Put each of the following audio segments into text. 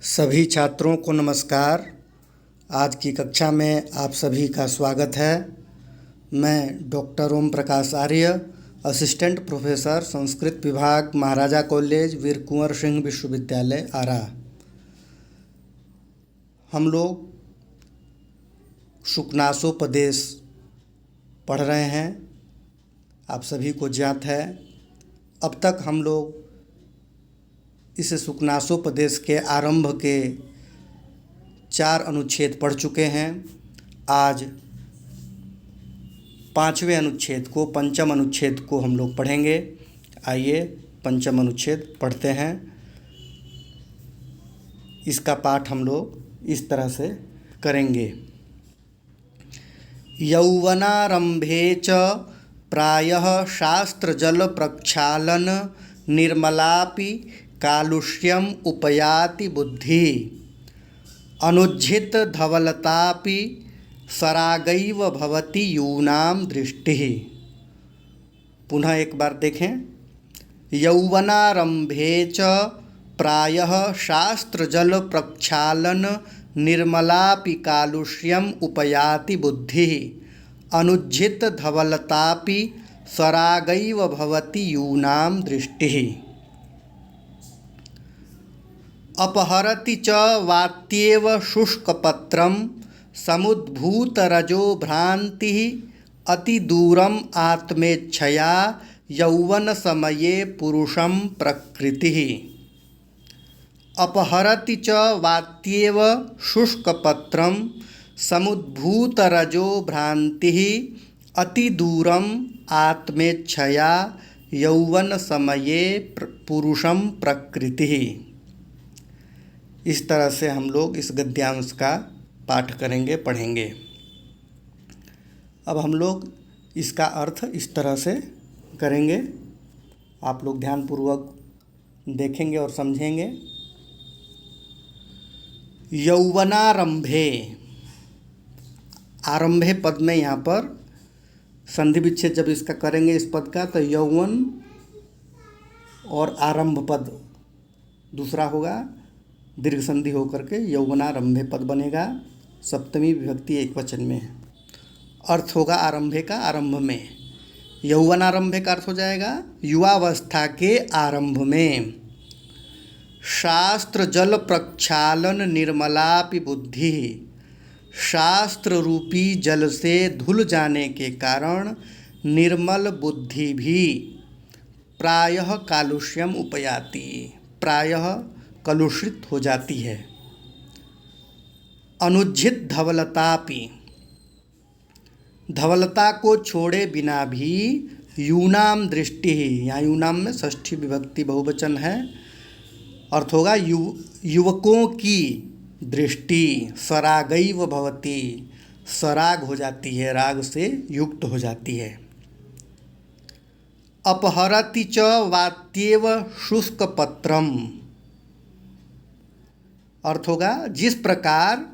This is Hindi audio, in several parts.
सभी छात्रों को नमस्कार। आज की कक्षा में आप सभी का स्वागत है। मैं डॉक्टर ओम प्रकाश आर्य, असिस्टेंट प्रोफेसर संस्कृत विभाग, महाराजा कॉलेज, वीर कुंवर सिंह विश्वविद्यालय, आरा। हम लोग शुकनासोपदेश पढ़ रहे हैं, आप सभी को ज्ञात है। अब तक हम लोग इस शुकनासोपदेश के आरंभ के 4 अनुच्छेद पढ़ चुके हैं। आज 5वें अनुच्छेद को, पंचम अनुच्छेद को हम लोग पढ़ेंगे। आइए पंचम अनुच्छेद पढ़ते हैं। इसका पाठ हम लोग इस तरह से करेंगे। यौवनारंभे च प्रायः शास्त्रजल प्रक्षालन निर्मलापि कालुष्यम उपयाति बुद्धि अनुज्झित धवलतापि सरागैव भवति यूनां दृष्टिः। पुनः एक बार देखें। यौवनारंभे च प्रायः शास्त्रजल प्रक्षालन निर्मलापि कालुष्यम उपयाति बुद्धि अनुज्झित धवलतापि सरागैव भवति यूनां दृष्टिः। अपहरति च वात्येव शुष्कपत्रं समुद्भूतरजो भ्रान्तिः अतिदूरम् आत्मेच्छया यौवनसमये पुरुषं प्रकृतिः। अपहरति च वात्येव शुष्कपत्रं समुद्भूतरजो भ्रान्तिः अतिदूरम् आत्मेच्छया यौवनसमये पुरुषं प्रकृतिः। इस तरह से हम लोग इस गद्यांश का पाठ करेंगे, पढ़ेंगे। अब हम लोग इसका अर्थ इस तरह से करेंगे, आप लोग ध्यानपूर्वक देखेंगे और समझेंगे। यौवनारंभे, आरंभे पद में यहाँ पर संधि विच्छेद जब इसका करेंगे इस पद का, तो यौवन और आरंभ पद दूसरा होगा, दीर्घ संधि होकर के यौवनारंभे पद बनेगा। सप्तमी विभक्ति एकवचन में। अर्थ होगा आरंभे का, आरंभ में। यौवनारंभे का अर्थ हो जाएगा युवावस्था के आरंभ में। शास्त्र जल प्रक्षालन निर्मलापि बुद्धि, शास्त्र रूपी जल से धुल जाने के कारण निर्मल बुद्धि भी प्रायः कालुष्यम उपयाति, प्रायः कलुषित हो जाती है। अनुज्झित धवलतापि, धवलता को छोड़े बिना भी यूनाम दृष्टि, यहाँ यूनाम में षष्ठी विभक्ति बहुवचन है। अर्थ होगा युवकों की दृष्टि सरागैव भवति, सराग हो जाती है, राग से युक्त हो जाती है। अपहरति च वात्येव शुष्कपत्रम, अर्थ होगा जिस प्रकार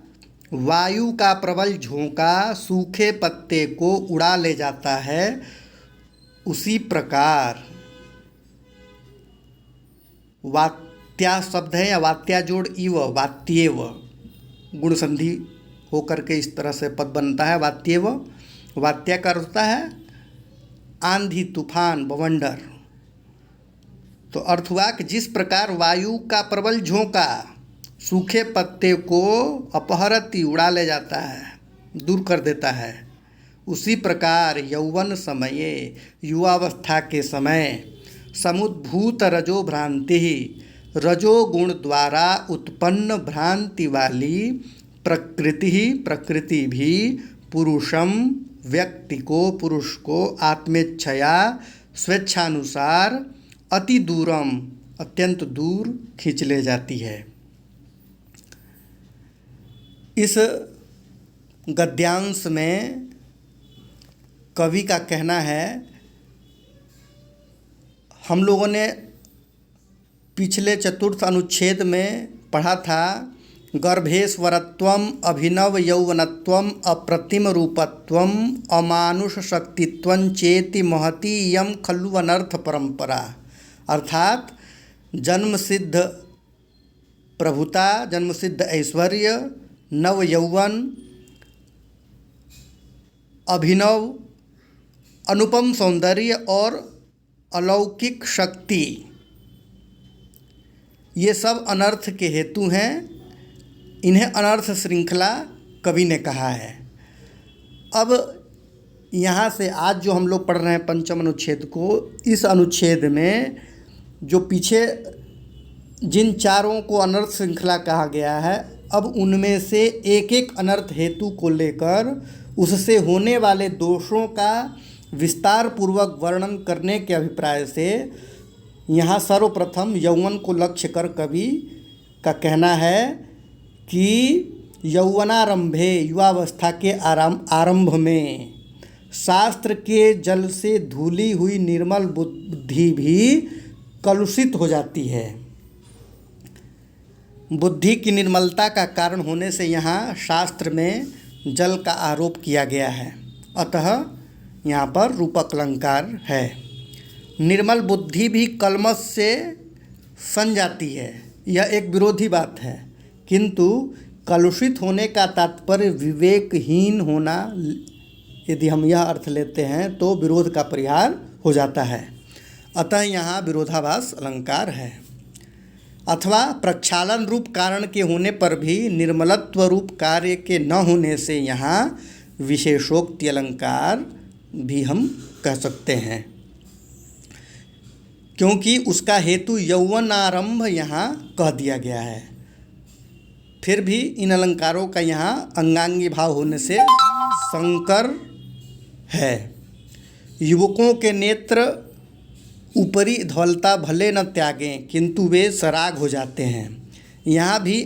वायु का प्रबल झोंका सूखे पत्ते को उड़ा ले जाता है, उसी प्रकार वात्या शब्द है या वात्या जोड़ इव, वात्येव गुण संधि होकर के इस तरह से पद बनता है। वात्येव, वात्या का अर्थ होता है आंधी, तूफान, बवंडर। तो अर्थ हुआ कि जिस प्रकार वायु का प्रबल झोंका सूखे पत्ते को अपहरति उड़ा ले जाता है, दूर कर देता है, उसी प्रकार यौवन समये, युवावस्था के समय, समुद्भूत रजो भ्रांति, रजोगुण द्वारा उत्पन्न भ्रांति वाली प्रकृति भी पुरुषम, व्यक्ति को, पुरुष को आत्मेच्छया, स्वेच्छानुसार, अति दूरम, अत्यंत दूर खींच ले जाती है। इस गद्यांश में कवि का कहना है, हम लोगों ने पिछले चतुर्थ अनुच्छेद में पढ़ा था, गर्भेश्वरत्वम अभिनव यौवनत्वम अप्रतिम रूपत्वम अमानुष शक्तित्वं चेति महती यम खलु अनर्थ परंपरा। अर्थात जन्म सिद्ध प्रभुता, जन्मसिद्ध ऐश्वर्य, नव यौवन, अभिनव अनुपम सौंदर्य और अलौकिक शक्ति, ये सब अनर्थ के हेतु हैं। इन्हें अनर्थ श्रृंखला कवि ने कहा है। अब यहाँ से आज जो हम लोग पढ़ रहे हैं पंचम अनुच्छेद को, इस अनुच्छेद में जो पीछे जिन चारों को अनर्थ श्रृंखला कहा गया है, अब उनमें से एक एक अनर्थ हेतु को लेकर उससे होने वाले दोषों का विस्तार पूर्वक वर्णन करने के अभिप्राय से यहाँ सर्वप्रथम यौवन को लक्ष्य कर कवि का कहना है कि यौवनारंभे, युवावस्था के आरंभ में शास्त्र के जल से धुली हुई निर्मल बुद्धि भी कलुषित हो जाती है। बुद्धि की निर्मलता का कारण होने से यहाँ शास्त्र में जल का आरोप किया गया है, अतः यहाँ पर रूपक अलंकार है। निर्मल बुद्धि भी कलमश से सन जाती है, यह एक विरोधी बात है, किंतु कलुषित होने का तात्पर्य विवेकहीन होना, यदि हम यह अर्थ लेते हैं तो विरोध का परिहार हो जाता है, अतः यहाँ विरोधाभास अलंकार है। अथवा प्रक्षालन रूप कारण के होने पर भी निर्मलत्व रूप कार्य के न होने से यहाँ विशेषोक्ति अलंकार भी हम कह सकते हैं, क्योंकि उसका हेतु यौवनारंभ यहाँ कह दिया गया है। फिर भी इन अलंकारों का यहाँ अंगांगी भाव होने से संकर है। युवकों के नेत्र ऊपरी धवलता भले न त्यागें, किंतु वे सराग हो जाते हैं। यहाँ भी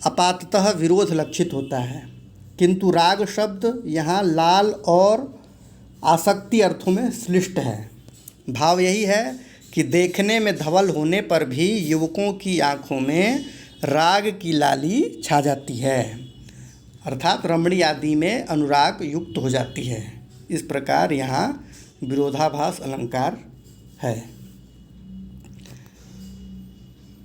अपाततः विरोध लक्षित होता है, किंतु राग शब्द यहाँ लाल और आसक्ति अर्थों में श्लिष्ट है। भाव यही है कि देखने में धवल होने पर भी युवकों की आँखों में राग की लाली छा जाती है, अर्थात रमणी आदि में अनुराग युक्त हो जाती है। इस प्रकार यहाँ विरोधाभास अलंकार है।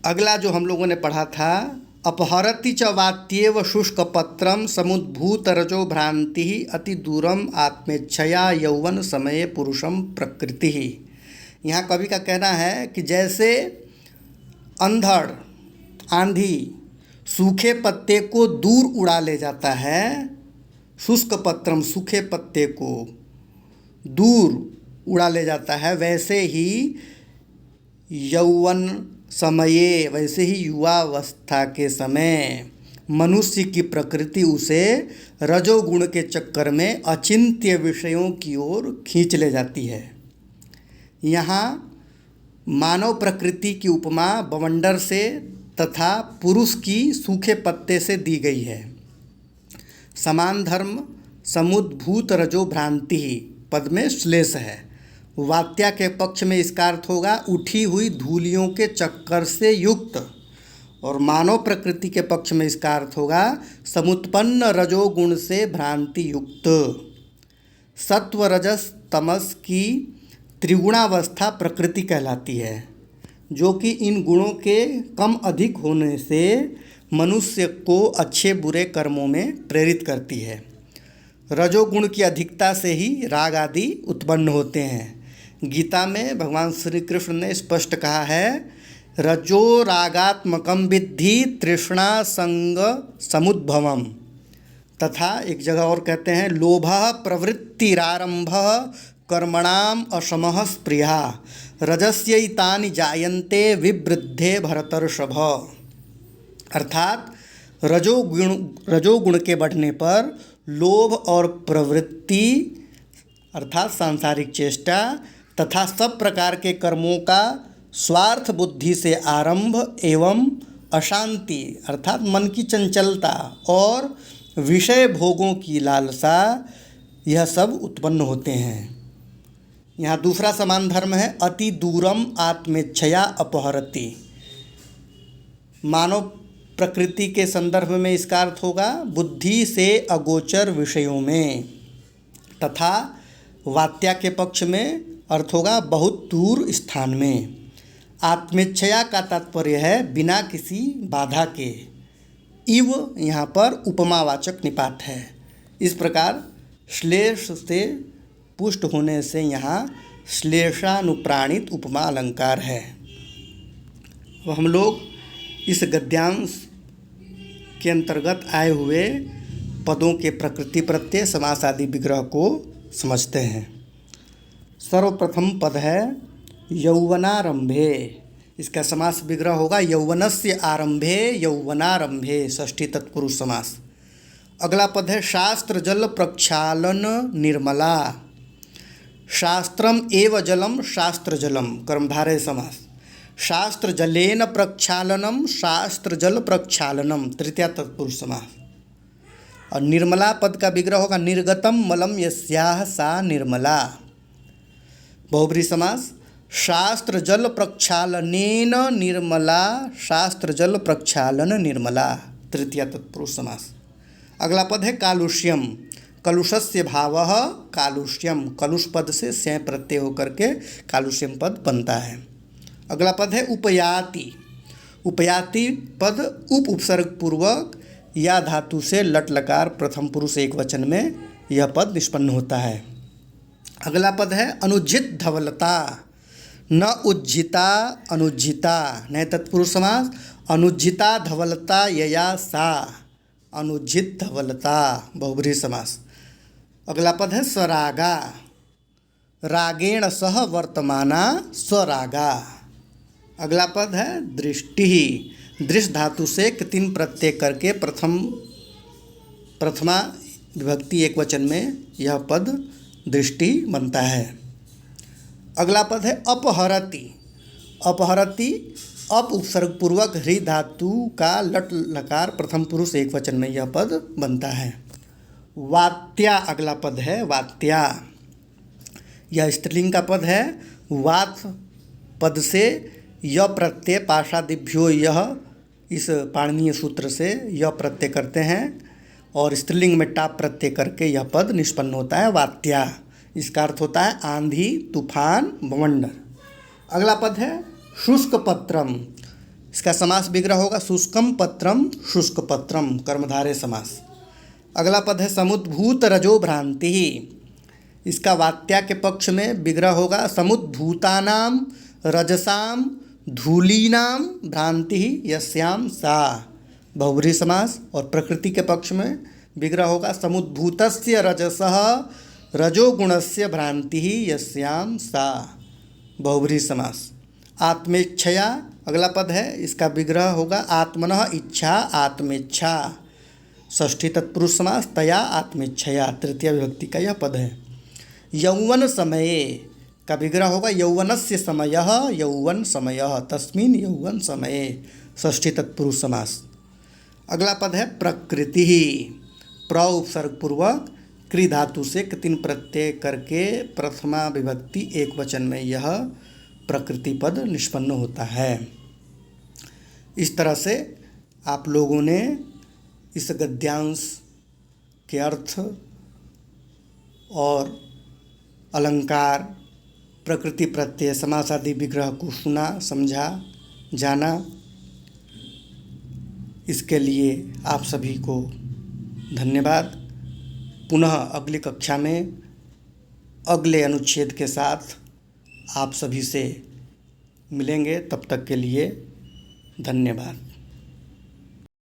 अगला जो हम लोगों ने पढ़ा था, अपहरति च वात्येव शुष्कपत्रम समुद्भूत रजो भ्रांति अति दूरम आत्मेच्छया यौवन समये पुरुषम प्रकृति। यहाँ कवि का कहना है कि जैसे अंधड़ आंधी सूखे पत्ते को दूर उड़ा ले जाता है, शुष्क पत्रम सूखे पत्ते को दूर उड़ा ले जाता है, वैसे ही यौवन समये, वैसे ही युवावस्था के समय मनुष्य की प्रकृति उसे रजोगुण के चक्कर में अचिंत्य विषयों की ओर खींच ले जाती है। यहाँ मानव प्रकृति की उपमा बवंडर से तथा पुरुष की सूखे पत्ते से दी गई है। समान धर्म समुद्भूत रजो भ्रांति पद में श्लेष है। वात्या के पक्ष में इसका अर्थ होगा उठी हुई धूलियों के चक्कर से युक्त, और मानव प्रकृति के पक्ष में इसका अर्थ होगा समुत्पन्न रजोगुण से भ्रांति युक्त। सत्व रजस तमस की त्रिगुणावस्था प्रकृति कहलाती है, जो कि इन गुणों के कम अधिक होने से मनुष्य को अच्छे बुरे कर्मों में प्रेरित करती है। रजोगुण की अधिकता से ही राग आदि उत्पन्न होते हैं। गीता में भगवान श्री कृष्ण ने स्पष्ट कहा है, रजो रागात्मकम विद्धि तृष्णा संग समुद्भवम, तथा एक जगह और कहते हैं लोभः प्रवृत्तिरारंभः कर्मणाम अशमः स्पृहा रजस्यैतानि जायन्ते विवृद्धे भरतर्षभ। अर्थात रजोगुण के बढ़ने पर लोभ और प्रवृत्ति अर्थात सांसारिक चेष्टा तथा सब प्रकार के कर्मों का स्वार्थ बुद्धि से आरंभ एवं अशांति अर्थात मन की चंचलता और विषय भोगों की लालसा, यह सब उत्पन्न होते हैं। यहाँ दूसरा समान धर्म है अति दूरम आत्मेच्छया अपहरति। मानव प्रकृति के संदर्भ में इसका अर्थ होगा बुद्धि से अगोचर विषयों में, तथा वात्या के पक्ष में अर्थ होगा बहुत दूर स्थान में। आत्मेच्छया का तात्पर्य है बिना किसी बाधा के। इव यहाँ पर उपमावाचक निपात है। इस प्रकार श्लेष से पुष्ट होने से यहाँ श्लेषानुप्राणित उपमा अलंकार है। अब हम लोग इस गद्यांश के अंतर्गत आए हुए पदों के प्रकृति प्रत्यय समास आदि विग्रह को समझते हैं। सर्वप्रथम पद है यौवनारंभे। इसका समास विग्रह होगा यौवनस्य आरंभे यौवनारंभे, षष्ठी तत्पुरुष समास। अगला पद है शास्त्र जल प्रक्षालन निर्मला। शास्त्रम एव जलम शास्त्र जलम, कर्मधारय समास। शास्त्र जलेन प्रक्षालनम शास्त्र जल प्रक्षालनम, तृतीया तत्पुरुष समास। और निर्मला पद का विग्रह होगा निर्गतम मलम यस्याह सा निर्मला, बहुब्रीहि समास। शास्त्र जल प्रक्षालनेन निर्मला शास्त्र जल प्रक्षालन निर्मला, तृतीया तत्पुरुष समास। अगला पद है कालुष्यम। कलुषस्य भावः कालुष्यम, कलुष पद से स्यं प्रत्यय होकर के कालुष्यम पद बनता है। अगला पद है उपयाति। उपयाति पद उप उपसर्ग पूर्वक या धातु से लट लकार प्रथम पुरुष एक वचन में यह पद निष्पन्न होता है। अगला पद है अनुज्झित धवलता। न उज्झिता अनुज्झिता, नए तत्पुरुष समास। अनुज्झिता धवलता यया सा, अनुज्झित धवलता, बहुब्रीहि समास। अगला पद है स्वरागा। रागेण सह वर्तमाना स्वरागा। अगला पद है दृष्टि। दृष्ट धातु से कृतिन प्रत्यय करके प्रथमा विभक्ति एक वचन में यह पद दृष्टि बनता है। अगला पद है अपहरति। अपहरति अप उपसर्ग पूर्वक हृ धातु का लट लकार प्रथम पुरुष एक वचन में यह पद बनता है। वात्या अगला पद है वात्या। यह स्त्रीलिंग का पद है। वात पद से य प्रत्यय पाशादिभ्यो यह, इस पाणिनीय सूत्र से यह प्रत्यय करते हैं और स्त्रीलिंग में टाप प्रत्यय करके यह पद निष्पन्न होता है वात्या। इसका अर्थ होता है आंधी तूफान बवंडर। अगला पद है शुष्क पत्रम। इसका समास विग्रह होगा शुष्कम पत्रम शुष्क पत्रम, कर्मधारय समास। अगला पद है समुद्भूत रजो भ्रांति। इसका वात्या के पक्ष में विग्रह होगा समुद्भूतानाम रजसाम धूलीनाम भ्रांति यस्याम सा, बहुब्रीहि समास। और प्रकृति के पक्ष में विग्रह होगा समुद्भूतस्य रजसः रजोगुणस्य भ्रांति यस्याम सा, बहुब्रीहि समास। आत्मेच्छया अगला पद है। इसका विग्रह होगा आत्मनः इच्छा आत्मेच्छा, षष्ठी तत्पुरुष समास। तया आत्मेच्छया, तृतीय विभक्ति का यह पद है। यौवन समये का विग्रह होगा यौवनस्य समयः यौवन समयः, तस्मिन् यौवन समये, षष्ठी तत्पुरुष समास। अगला पद है प्रकृति। प्र उपसर्ग पूर्वक कृ धातु से कृतिन प्रत्यय करके प्रथमा विभक्ति एक वचन में यह प्रकृति पद निष्पन्न होता है। इस तरह से आप लोगों ने इस गद्यांश के अर्थ और अलंकार प्रकृति प्रत्यय समास आदि विग्रह को सुना, समझा, जाना। इसके लिए आप सभी को धन्यवाद। पुनः अगली कक्षा में अगले अनुच्छेद के साथ आप सभी से मिलेंगे। तब तक के लिए धन्यवाद।